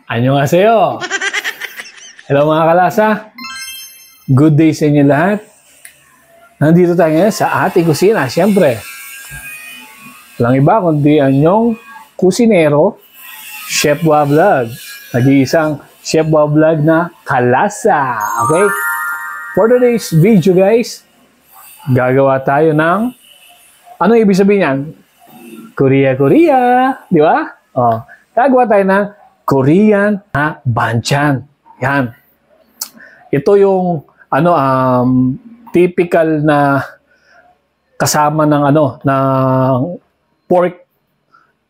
Annyeonghaseyo! Hello mga kalasa! Good day sa inyo lahat. Nandito tayo ngayon sa ating kusina, siyempre. Walang iba kundi ang inyong kusinero, Chef Wa Vlog. Nag-iisang Chef Wa Vlog na kalasa. Okay? For today's video guys, gagawa tayo ng ano ibig sabihin yan? Korea. Di ba? Oh, gagawa tayo ng Korean na banchan. Yan. Ito yung typical na kasama ng ng pork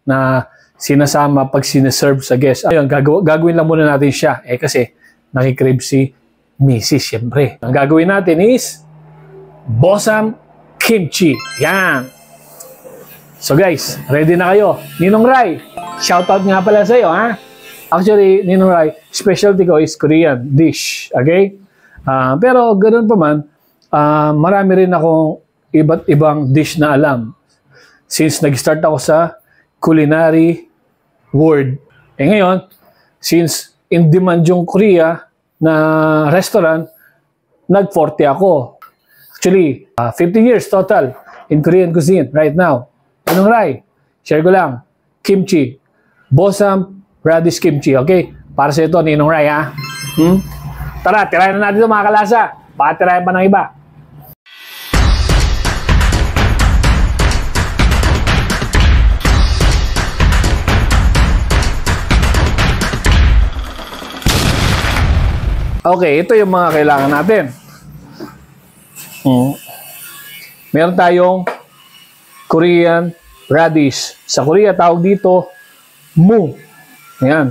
na sinasama pag sineserve sa guest. Ayun, gagawin lang muna natin siya. Kasi nakikrave si Mrs. Siyempre. Ang gagawin natin is Bosam Kimchi. Yan. So guys, ready na kayo? Ninong Rai, shoutout nga pala sa iyo, ha? Actually, Ninong Rai, specialty ko is Korean dish. Okay? Pero ganoon pa man, marami rin akong iba't ibang dish na alam. Since nag-start ako sa culinary world. Ngayon, since in demand yung Korea na restaurant, nag-40 ako. Actually, 15 years total in Korean cuisine right now. Ninong Rai, share ko lang. Kimchi. Bosam Radish Kimchi. Okay? Para sa ito, Ninong Rai, ha? Tara, tirayan na natin ito mga kalasa. Baka tirayan pa ng iba. Okay, ito yung mga kailangan natin. Meron tayong Korean radish. Sa Korea, tawag dito mu. Ayan.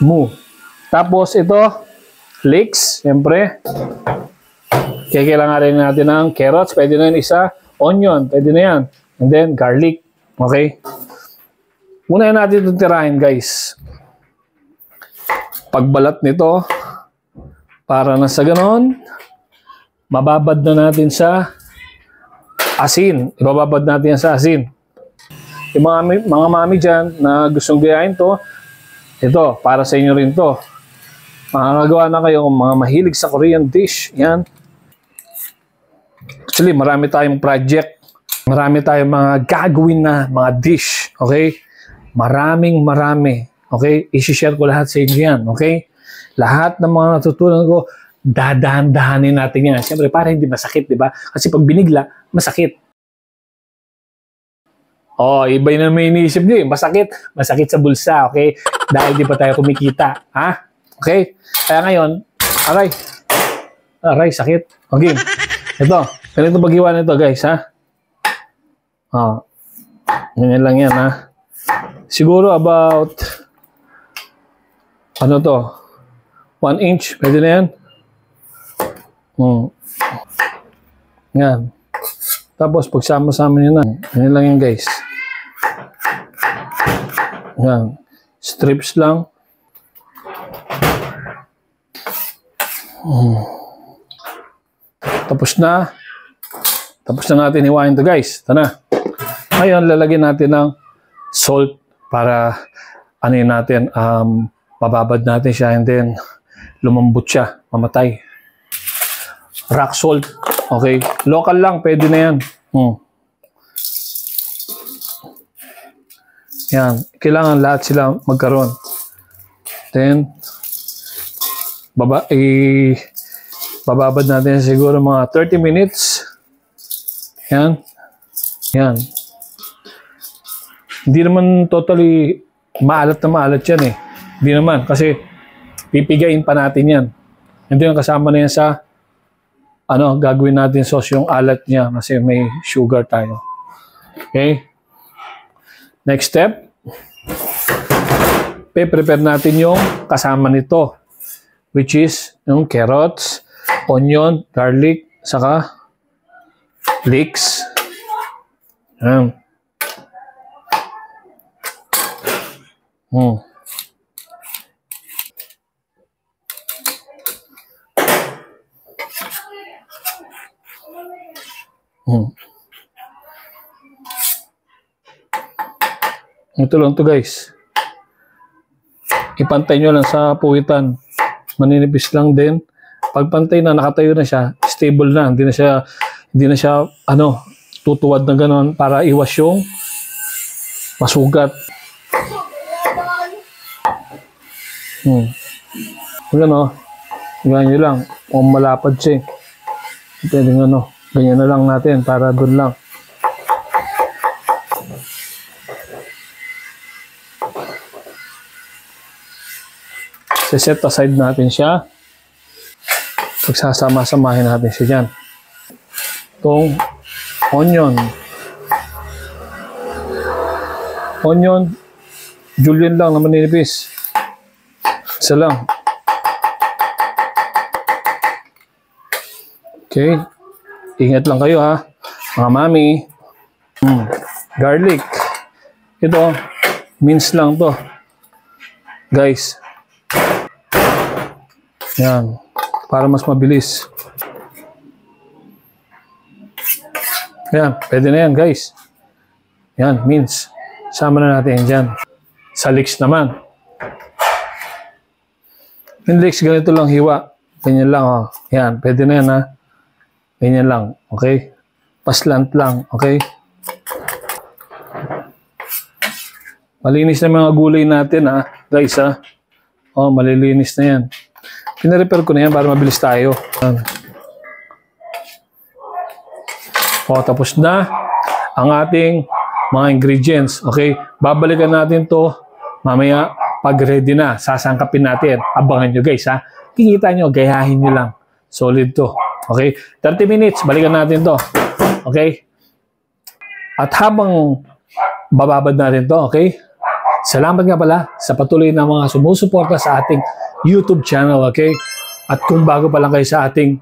Mu. Tapos ito, leeks, siyempre. Kaya kailangan rin natin ng carrots. Pwede na yun isa. Onion, pwede na yan. And then, garlic. Okay? Una natin itong tirahin, guys. Pagbalat nito, para na sa ganon, mababad na natin sa asin. Ibababad natin yan sa asin. Yung mga mami dyan na gustong gayahin to, ito, para sa inyo rin to. Makakagawa na kayo kung mga mahilig sa Korean dish. Yan. Actually, marami tayong project. Marami tayong mga gagawin na mga dish. Okay? Marami. Okay? I-share ko lahat sa inyo yan. Okay? Lahat ng mga natutunan ko, dadahan-dahanin natin yan. Siyempre, para hindi masakit, di ba? Kasi pag binigla, masakit. Oh, iba yun ang may iniisip nyo eh. Masakit sa bulsa, okay? Dahil di pa tayo kumikita. Ha? Okay? Kaya ngayon, aray, sakit. Okay. Ito, ganito pag-iwan nito, guys, ha? Oh. Ganyan lang yan, ha? Siguro about, 1 inch. Pwede na yan. Yan. Tapos, pagsama-sama nyo na. Ganyan lang yan, guys. Yan. Strips lang. Tapos na. Tapos na natin hiwain to, guys. Ito na. Ngayon, lalagyan natin ng salt para natin, mababad natin siya and then lumambot siya, mamatay. Rock salt. Okay. Local lang, pwede na yan. Yan. Kailangan lahat sila magkaroon. Then, bababad natin siguro mga 30 minutes. Yan. Yan. Hindi naman totally maalat na maalat yan eh. Hindi naman. Kasi pipigayin pa natin yan. Hindi yung kasama na yan sa gagawin natin sauce yung alat niya kasi may sugar tayo. Okay? Next step. Prepare natin yung kasama nito. Which is yung carrots, onion, garlic, saka leeks. Ayan. Ito lang to guys. ipantay nyo lang sa puwitan. Maninipis lang din. Pag pantay na, nakatayo na siya, stable na. Hindi na siya tutuwad na gano'n para iwas yung masugat. Ganyan nyo lang. Kung malapad siya. Pwede ganyan na lang natin para doon lang. Set aside natin siya. Pagsasama-samahin natin siya dyan. Itong onion. Julienne lang na maninipis. Isa lang. Okay. Ingat lang kayo ha, mga mami. Garlic. Ito, mince lang to. Guys. Yan. Para mas mabilis. Yan. Pwede na yan, guys. Yan, mince. Sama na natin yan dyan. Sa leeks naman. Yung leeks, ganito lang hiwa. Ganyan lang, Yan. Pwede na yan, ha. Ganyan lang. Okay? Paslant lang. Okay? Malinis na mga gulay natin, ha. Guys, ha. Malilinis na yan. Pina-repair ko na yan para mabilis tayo. Tapos na ang ating mga ingredients. Okay? Babalikan natin to mamaya pag ready na. Sasangkapin natin. Abangan nyo guys ha. Kikita nyo, gayahin nyo lang. Solid to. Okay? 30 minutes. Balikan natin to. Okay? At habang bababad natin to, okay? Salamat nga pala sa patuloy na mga sumusuporta sa ating YouTube channel, okay? At kung bago pa lang kayo sa ating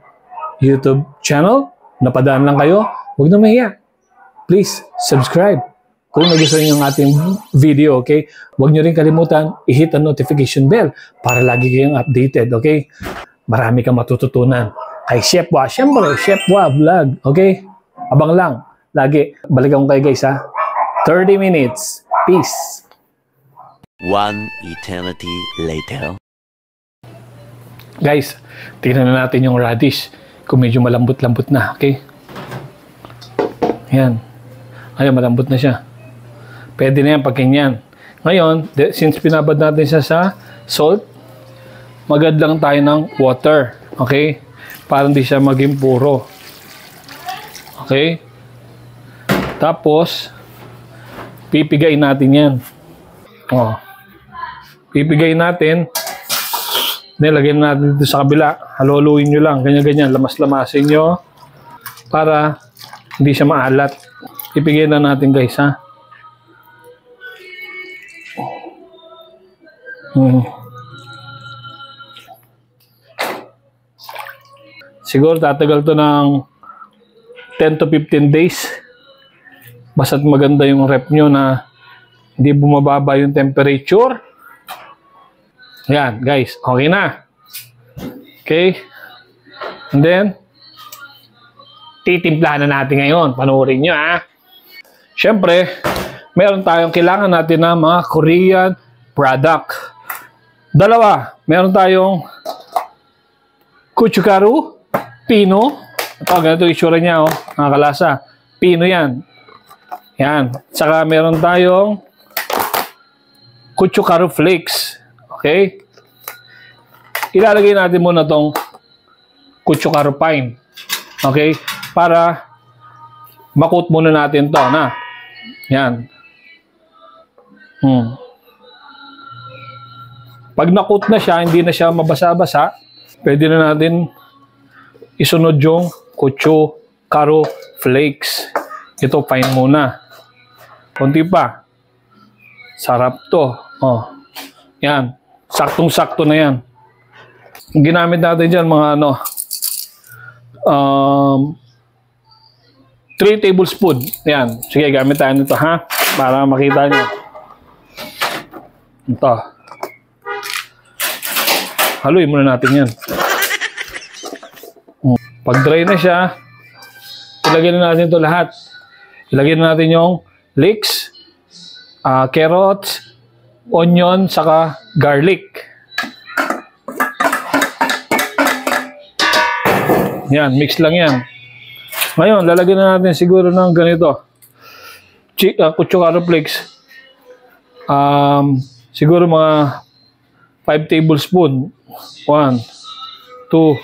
YouTube channel, napadaan lang kayo, huwag na mahiya. Please, subscribe. Kung nagustuhan niyo ang ating video, okay? Huwag niyo rin kalimutan, i-hit ang notification bell para lagi kayong updated, okay? Marami kang matututunan. Kay Chef Wa, syempre, Chef Wa Vlog, okay? Abang lang, lagi. Balikan ko kayo guys, ha? 30 minutes. Peace. One eternity later. Guys, tingnan na natin yung radish. Kung medyo malambot-lambot na, okay? Yan. Ayun, malambot na siya. Pwede na yan pag ganyan. Ngayon, since pinabad natin siya sa salt, magad lang tayo ng water. Okay? Para hindi siya maging puro. Okay? Tapos, pipigayin natin yan. Pipigayin natin. Nilagyan natin dito sa kabila. Haluluin nyo lang. Ganyan-ganyan. Lamas-lamasin nyo. Para hindi siya maalat. Pipigayin na natin guys ha. Siguro tatagal to ng 10 to 15 days. Basta't maganda yung rep nyo na hindi bumababa yung temperature. Yan, guys. Okay na. Okay. And then, titimplahan na natin ngayon. Panoorin nyo, ha. Siyempre, meron tayong kailangan natin na mga Korean product. Dalawa. Meron tayong Gochugaru Pino. Ito, ganito yung itsura niya, nakakalasa. Pino yan. Yan. Saka meron tayong Gochugaru Flakes. Okay? Ilalagay natin muna tong Gochugaru Pine. Okay? Para makut muna natin to na. Yan. Pag nakut na siya, hindi na siya mabasa-basa, pwede na natin isunod yung Gochugaru Flakes. Ito, fine muna. Kunti pa. Sarap to. Yan. Saktong-sakto na yan. Ginamit natin dyan mga 3 tablespoon. Yan. Sige, gamit tayo nito ha. Para makita nyo. Ito. Haluin muna natin yan. Pag dry na siya, ilagay na natin ito lahat. Ilagay na natin yung leeks, carrots, onion, saka garlic. Yan, mix lang yan. Ngayon, lalagyan na natin siguro ng ganito. Kutsukaro flakes. Siguro mga 5 tablespoon. 1, 2,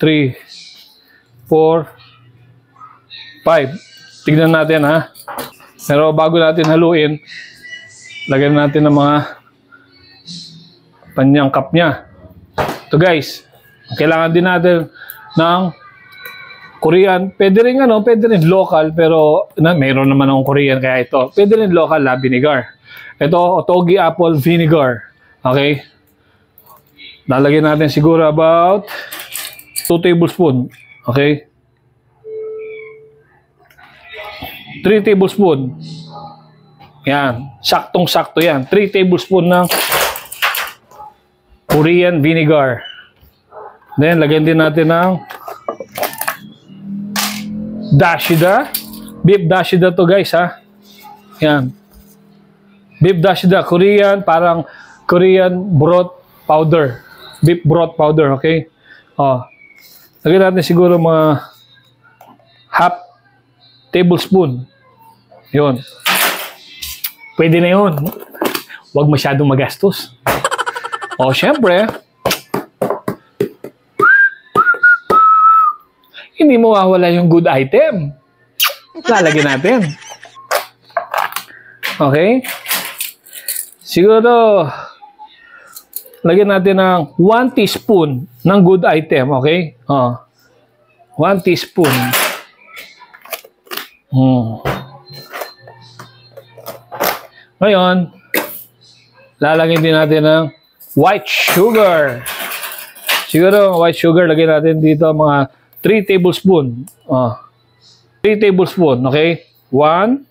3, 4, 5. Tignan natin ha. Pero bago natin haluin, lagyan natin ng mga panyangkap niya. Ito guys, kailangan din natin ng Korean. Pwede rin local, pero mayroon naman akong Korean kaya ito. Pwede rin local na vinegar. Ito, Otogi apple vinegar. Okay? Lalagyan natin siguro about 2 tablespoon. Okay? 3 tablespoon. Yan. Saktong-sakto yan. 3 tablespoon ng Korean vinegar. Then, lagyan din natin ng dashida. Beef dashida to guys ha. Yan. Beef dashida. Korean, parang Korean broth powder. Beef broth powder. Okay? Oh. Lagyan natin siguro mga half tablespoon. Yun. Pwede na yun. Huwag masyadong magastos. O, syempre, hindi mawawala yung good item. Lalagyan natin. Okay? Siguro, lagyan natin ng 1 teaspoon ng good item. Okay? O, 1 teaspoon. Ngayon, lalagyan din natin ng white sugar. Siguro, white sugar, lagyan natin dito mga 3 tablespoon. 3 tablespoon, okay? 1,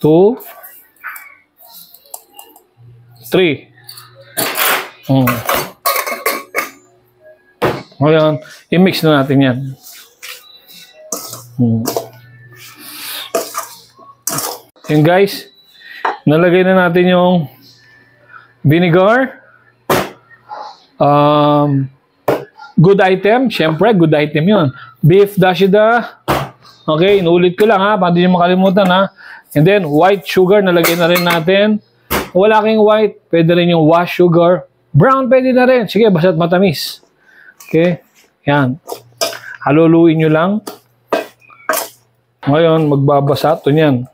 2, 3. Ngayon, i-mix na natin yan. Yun guys, nalagay na natin yung vinegar. Good item, syempre good item yun. Beef dashida. Okay, inulit ko lang ha, para hindi nyo makalimutan ha. And then, white sugar, nalagay na rin natin. Wala kayong white, pwede rin yung wash sugar. Brown, pwede na rin. Sige, basta't matamis. Okay, yan. Haluluin nyo lang. Ngayon, magbabasa ito niyan.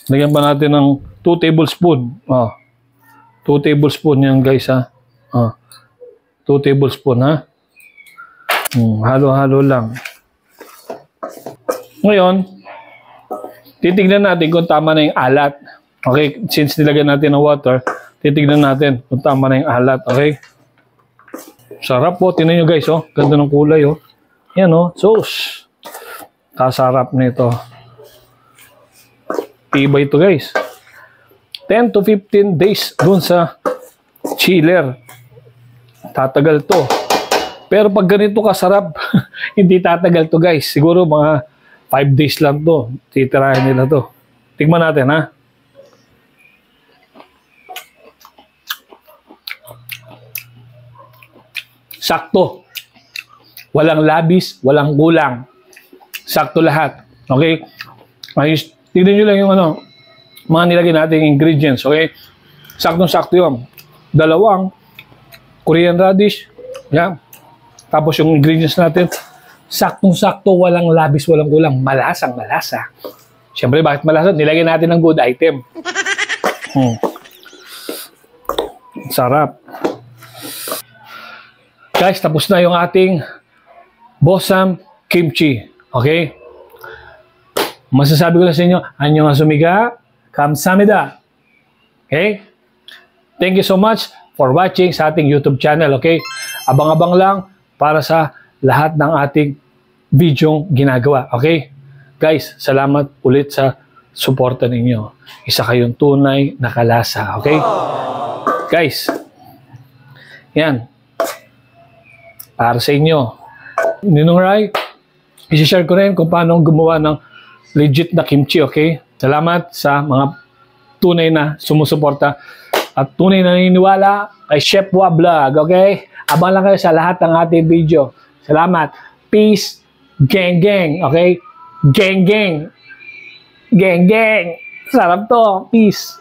Lagyan pa natin ng 2 tablespoon. 2 tablespoon yan guys ha. 2 tablespoon ha. Halo-halo lang. Ngayon, titignan natin kung tama na yung alat. Okay, since nilagyan natin ng water, titignan natin kung tama na yung alat. Okay? Sarap po. Tingnan nyo guys, oh. Ganda ng kulay, oh. Yan, oh. Sauce. Kasarap nito. Tibay ito guys. 10 to 15 days dun sa chiller. Tatagal to. Pero pag ganito kasarap, hindi tatagal to guys. Siguro mga 5 days lang to. Titirahin nila to. Tingnan natin ha. Sakto. Walang labis, walang kulang. Sakto lahat. Okay? Ayos. Tignan nyo lang yung mga nilagay nating ingredients. Okay? Saktong-sakto yun. 2 Korean radish. Yeah. Tapos yung ingredients natin, saktong-sakto, walang labis, walang kulang. Malasang malasa. Siyempre, bakit malasa? Nilagay natin ng good item. Sarap. Guys, tapos na yung ating Bossam Kimchi. Okay? Masasabi ko na sa inyo, annyeonghaseyo, kamsahamnida. Okay? Thank you so much for watching sa ating YouTube channel. Okay? Abang-abang lang para sa lahat ng ating video ginagawa. Okay? Guys, salamat ulit sa suporta ninyo. Isa kayong tunay na kalasa. Okay? Guys, yan. Para sa inyo. Ninong Rai, isi-share ko rin kung paano gumawa ng legit na kimchi, okay? Salamat sa mga tunay na sumusuporta at tunay na naniniwala kay Chef Wa Vlog. Okay? Abang lang kayo sa lahat ng ating video. Salamat. Peace. Gang, gang. Okay? Gang, gang. Gang, gang. Sarap to. Peace.